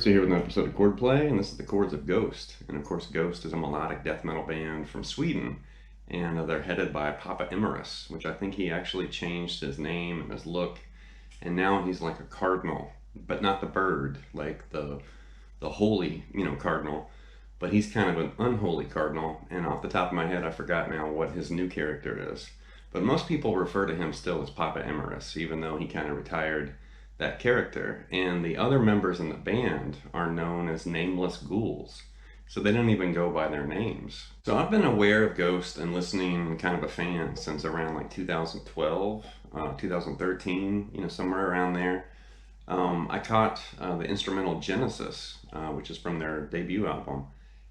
Here with an episode of Chordplay, and this is the Chords of Ghost. And of course, Ghost is a melodic death metal band from Sweden, and they're headed by Popestar, which I think he actually changed his name and his look, and now he's like a cardinal, but not the bird, like the holy, cardinal, but he's kind of an unholy cardinal. And off the top of my head, I forgot now what his new character is, but most people refer to him still as Popestar, even though he kind of retired that character. And the other members in the band are known as nameless ghouls, so they don't even go by their names. So I've been aware of Ghost and listening, kind of a fan, since around like 2012, 2013, somewhere around there. I caught the instrumental Genesis, which is from their debut album,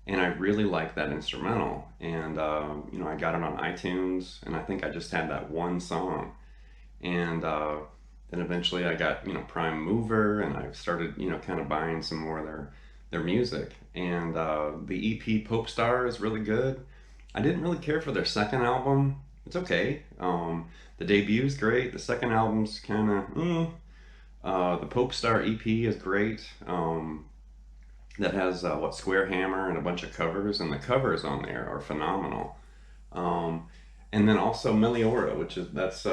and I really liked that instrumental. And I got it on iTunes, and I think I just had that one song. And then eventually I got, Prime Mover, and I started, kind of buying some more of their music. And the EP Popestar is really good. I didn't really care for their second album. It's okay. The debu's great. The second album's kind of, the Popestar EP is great. That has, Square Hammer and a bunch of covers, and the covers on there are phenomenal. And then also Meliora, that's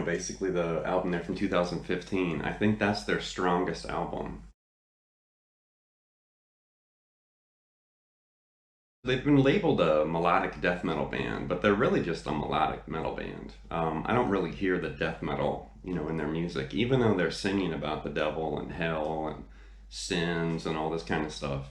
basically the album there from 2015. I think that's their strongest album. They've been labeled a melodic death metal band, but they're really just a melodic metal band. I don't really hear the death metal, in their music, even though they're singing about the devil and hell and sins and all this kind of stuff.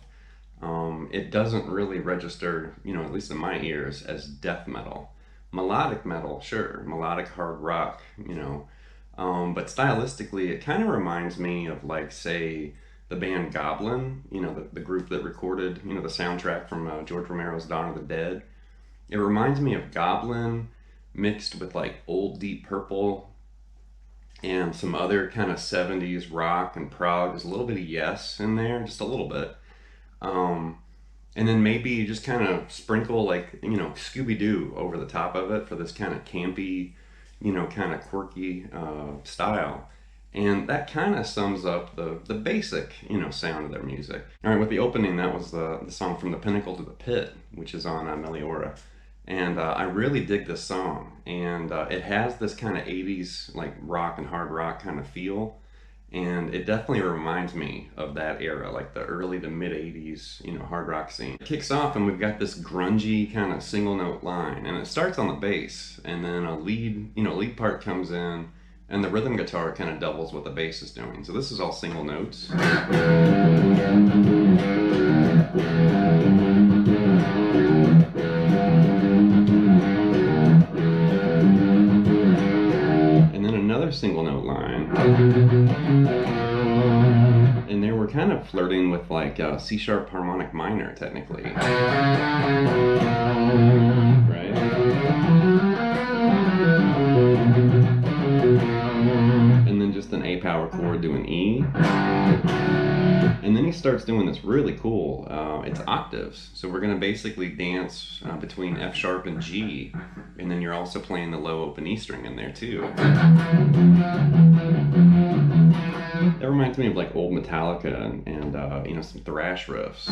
It doesn't really register, at least in my ears, as death metal. Melodic metal, sure, melodic hard rock, but stylistically it kind of reminds me of, like, say, the band Goblin, the group that recorded, the soundtrack from George Romero's Dawn of the Dead. It reminds me of Goblin mixed with, like, old Deep Purple and some other kind of 70s rock and prog. There's a little bit of Yes in there, just a little bit. And then maybe just kind of sprinkle, like, Scooby-Doo over the top of it for this kind of campy, kind of quirky style. And that kind of sums up the basic, sound of their music. All right, with the opening, that was the song From the Pinnacle to the Pit, which is on Meliora. And I really dig this song. And it has this kind of 80s, like, rock and hard rock kind of feel. And it definitely reminds me of that era, like the early to mid 80s, hard rock scene. It kicks off and we've got this grungy kind of single note line, and it starts on the bass, and then a lead part comes in, and the rhythm guitar kind of doubles what the bass is doing. So this is all single notes. And then another single note line. And there we're kind of flirting with, like, C-sharp harmonic minor, technically. Right? And then just an A power chord doing E. And then he starts doing this really cool, it's octaves. So we're going to basically dance between F sharp and G. And then you're also playing the low open E string in there too. That reminds me of, like, old Metallica and some thrash riffs.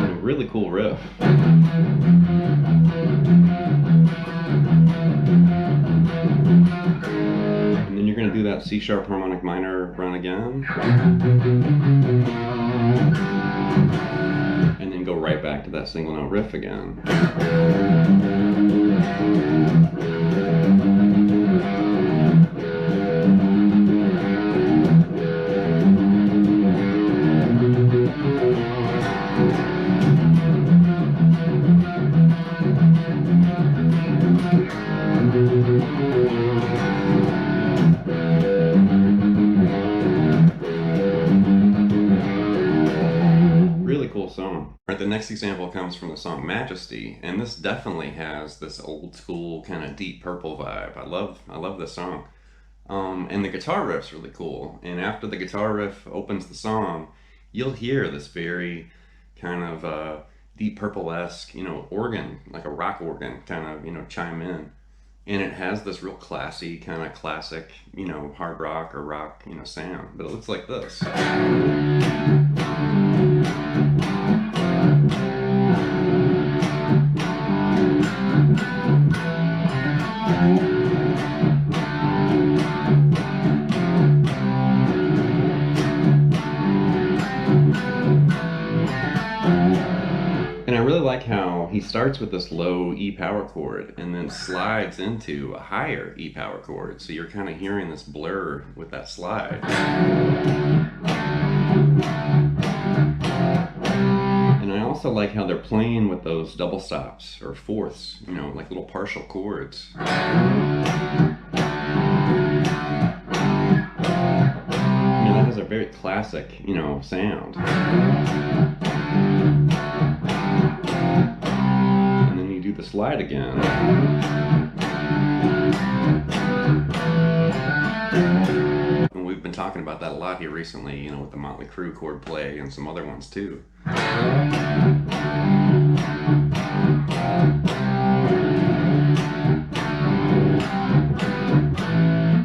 A really cool riff. And then you're going to do that C-sharp harmonic minor run again. And then go right back to that single note riff again. next example comes from the song Majesty, and this definitely has this old school kind of Deep Purple vibe. I love this song. And the guitar riff's really cool. And after the guitar riff opens the song, you'll hear this very kind of Deep Purple-esque, organ, like a rock organ, kind of, chime in. And it has this real classy, kind of classic, hard rock or rock, sound. But it looks like this. And I really like how he starts with this low E power chord and then slides into a higher E power chord. So you're kind of hearing this blur with that slide. And I also like how they're playing with those double stops or fourths, like little partial chords. That has a very classic, sound. And then you do the slide again. And we've been talking about that a lot here recently, with the Motley Crue Chordplay and some other ones too. And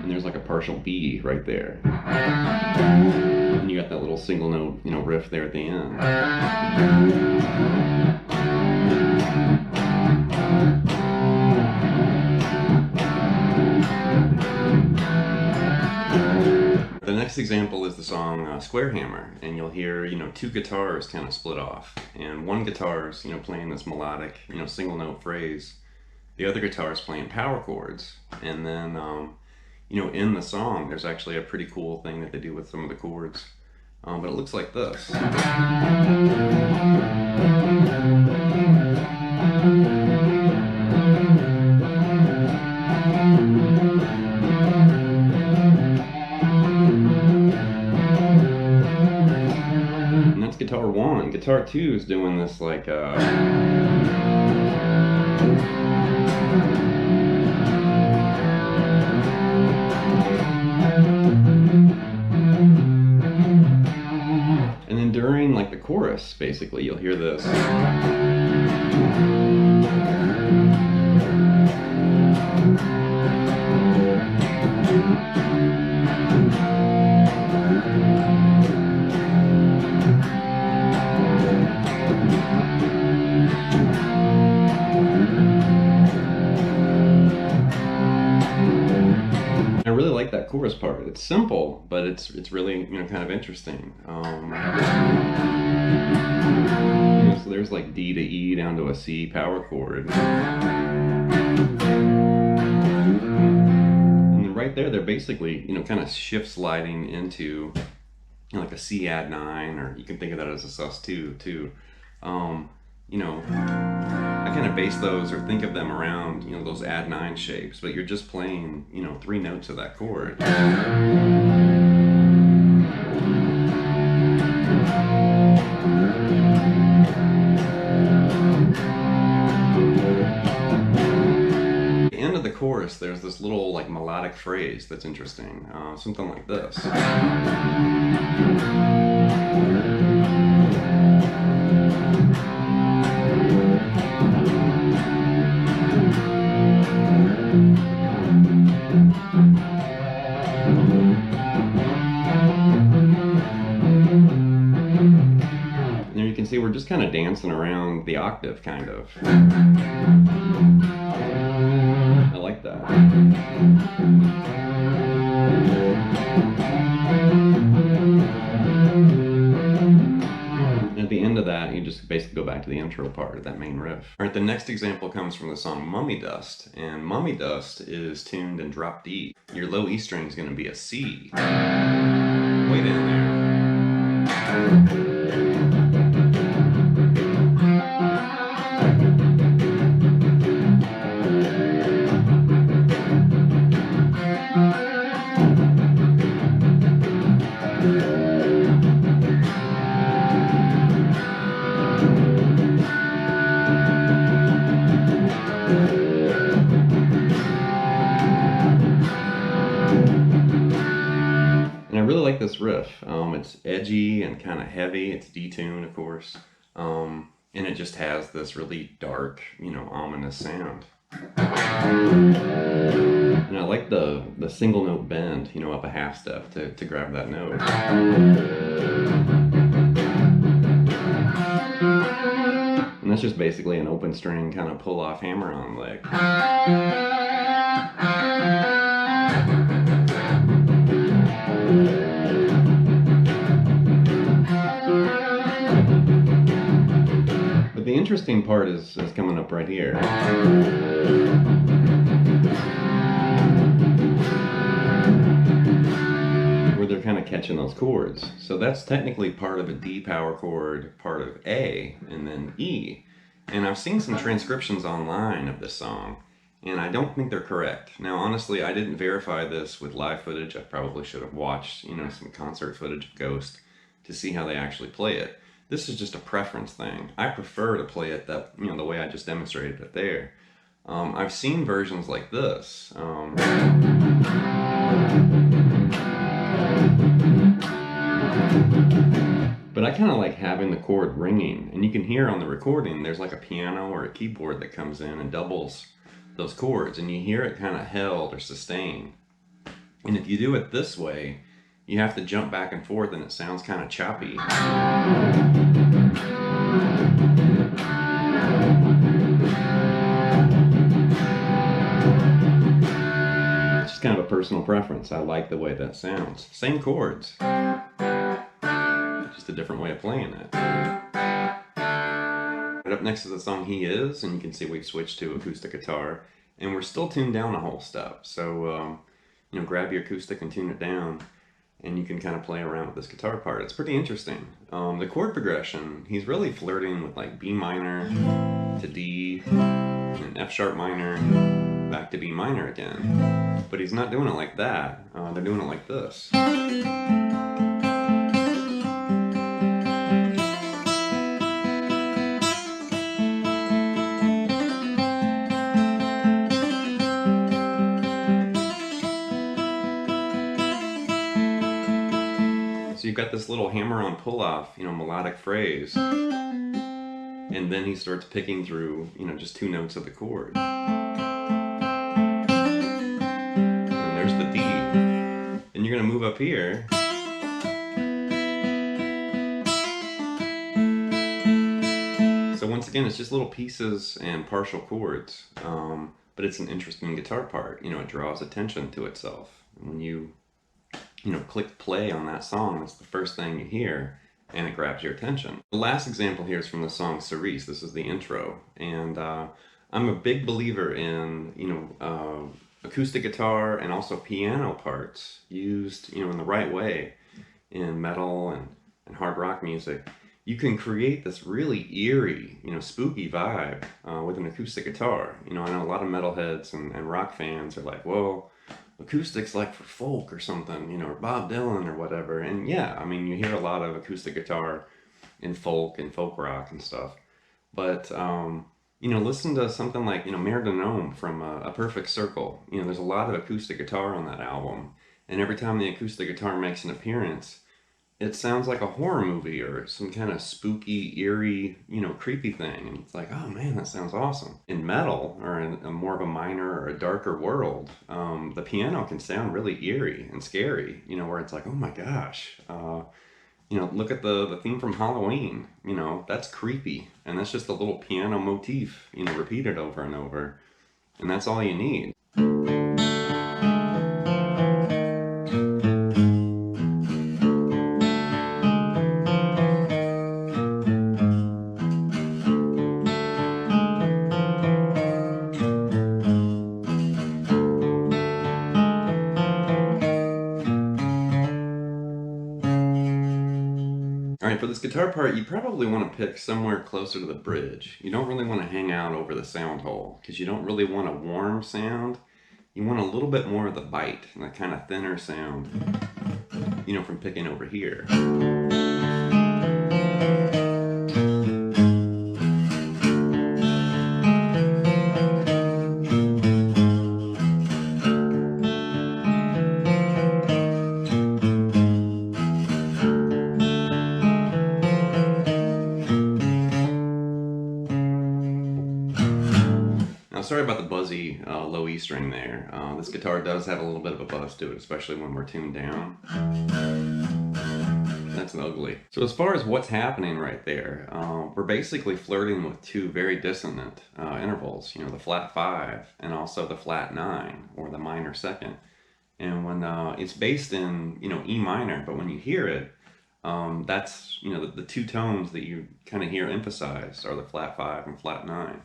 there's like a partial B right there. And you got that little single note, riff there at the end. The next example is the song Square Hammer, and you'll hear, two guitars kind of split off, and one guitar's, playing this melodic, single note phrase. The other guitar's playing power chords, and then, in the song, there's actually a pretty cool thing that they do with some of the chords, but it looks like this. And that's guitar one. Guitar two is doing this like and then during like the chorus, basically, you'll hear this. I really like that chorus part. It's simple, but it's really kind of interesting. So there's like D to E down to a C power chord, and then right there they're basically kind of shift sliding into like a C add 9, or you can think of that as a sus2 too. I kind of base those or think of them around, those add 9 shapes, but you're just playing, 3 notes of that chord. At the end of the chorus, there's this little like melodic phrase that's interesting, something like this. And there you can see we're just kind of dancing around the octave, kind of. I like that. And at the end of that, you just basically go back to the intro part of that main riff. All right, the next example comes from the song Mummy Dust, and Mummy Dust is tuned in drop D. Your low E string is going to be a C. Way down there. And I really like this riff. It's edgy and kind of heavy. It's detuned, of course. And it just has this really dark, ominous sound. And I like the single note bend, up a half step to grab that note. And that's just basically an open string kind of pull off hammer on lick. But the interesting part is coming up right here. Where they're kind of catching those chords. So that's technically part of a D power chord, part of A, and then E. And I've seen some transcriptions online of this song, and I don't think they're correct. Now, honestly, I didn't verify this with live footage. I probably should have watched, some concert footage of Ghost to see how they actually play it. This is just a preference thing. I prefer to play it the way I just demonstrated it there. I've seen versions like this. But I kind of like having the chord ringing, and you can hear on the recording there's like a piano or a keyboard that comes in and doubles those chords, and you hear it kind of held or sustained. And if you do it this way, you have to jump back and forth and it sounds kind of choppy. It's just kind of a personal preference. I like the way that sounds. Same chords, just a different way of playing it. Right up next is the song He Is, and you can see we've switched to acoustic guitar, and we're still tuned down a whole step. So, grab your acoustic and tune it down, and you can kind of play around with this guitar part. It's pretty interesting. The chord progression, he's really flirting with like B minor to D, and F sharp minor, back to B minor again. But he's not doing it like that. They're doing it like this. So you've got this little hammer-on pull-off, melodic phrase, and then he starts picking through, just two notes of the chord. And there's the D. And you're gonna move up here. So once again, it's just little pieces and partial chords, but it's an interesting guitar part. It draws attention to itself. And when you click play on that song, that's the first thing you hear, and it grabs your attention. The last example here is from the song Cerise. This is the intro, and I'm a big believer in, acoustic guitar and also piano parts used, in the right way in metal and hard rock music. You can create this really eerie, spooky vibe with an acoustic guitar. I know a lot of metalheads and rock fans are like, well, acoustic's like for folk or something, or Bob Dylan or whatever. And yeah, you hear a lot of acoustic guitar in folk and folk rock and stuff. But, listen to something like, Mare de Gnome from A Perfect Circle. There's a lot of acoustic guitar on that album. And every time the acoustic guitar makes an appearance, it sounds like a horror movie or some kind of spooky, eerie, creepy thing. And it's like, oh man, that sounds awesome. In metal, or in a more of a minor or a darker world, the piano can sound really eerie and scary, where it's like, oh my gosh. Look at the theme from Halloween, that's creepy. And that's just a little piano motif, repeated over and over. And that's all you need. Alright, for this guitar part, you probably want to pick somewhere closer to the bridge. You don't really want to hang out over the sound hole, because you don't really want a warm sound. You want a little bit more of the bite, and that kind of thinner sound, from picking over here. Sorry about the buzzy low E string there. This guitar does have a little bit of a buzz to it, especially when we're tuned down. That's ugly. So as far as what's happening right there, we're basically flirting with two very dissonant intervals, you know, the flat 5 and also the flat 9, or the minor second. And when it's based in, you know, E minor, but when you hear it, that's, you know, the two tones that you kind of hear emphasized are the flat 5 and flat 9.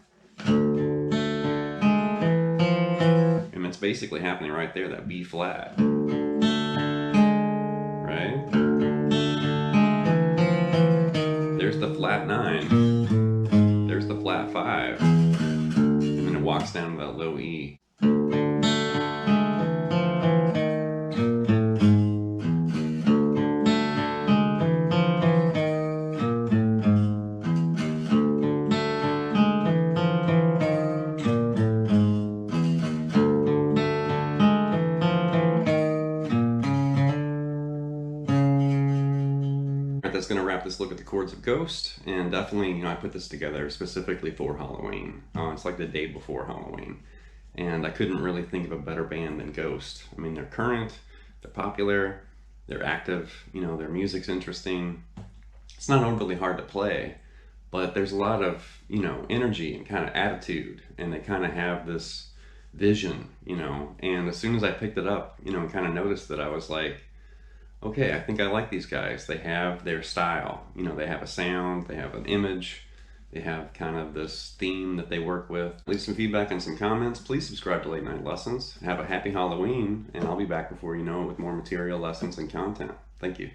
And it's basically happening right there, that B flat. Right? There's the flat 9. There's the flat 5. And then it walks down to that low E. That's going to wrap this look at the Chords of Ghost, and definitely, you know, I put this together specifically for Halloween. It's like the day before Halloween, and I couldn't really think of a better band than Ghost. I mean, they're current, they're popular, they're active, you know, their music's interesting. It's not overly hard to play, but there's a lot of, you know, energy and kind of attitude, and they kind of have this vision, you know. And as soon as I picked it up, you know, and kind of noticed that, I was like, okay, I think I like these guys. They have their style. You know, they have a sound, they have an image, they have kind of this theme that they work with. Leave some feedback and some comments. Please subscribe to Late Night Lessons. Have a happy Halloween, and I'll be back before you know it with more material, lessons, and content. Thank you.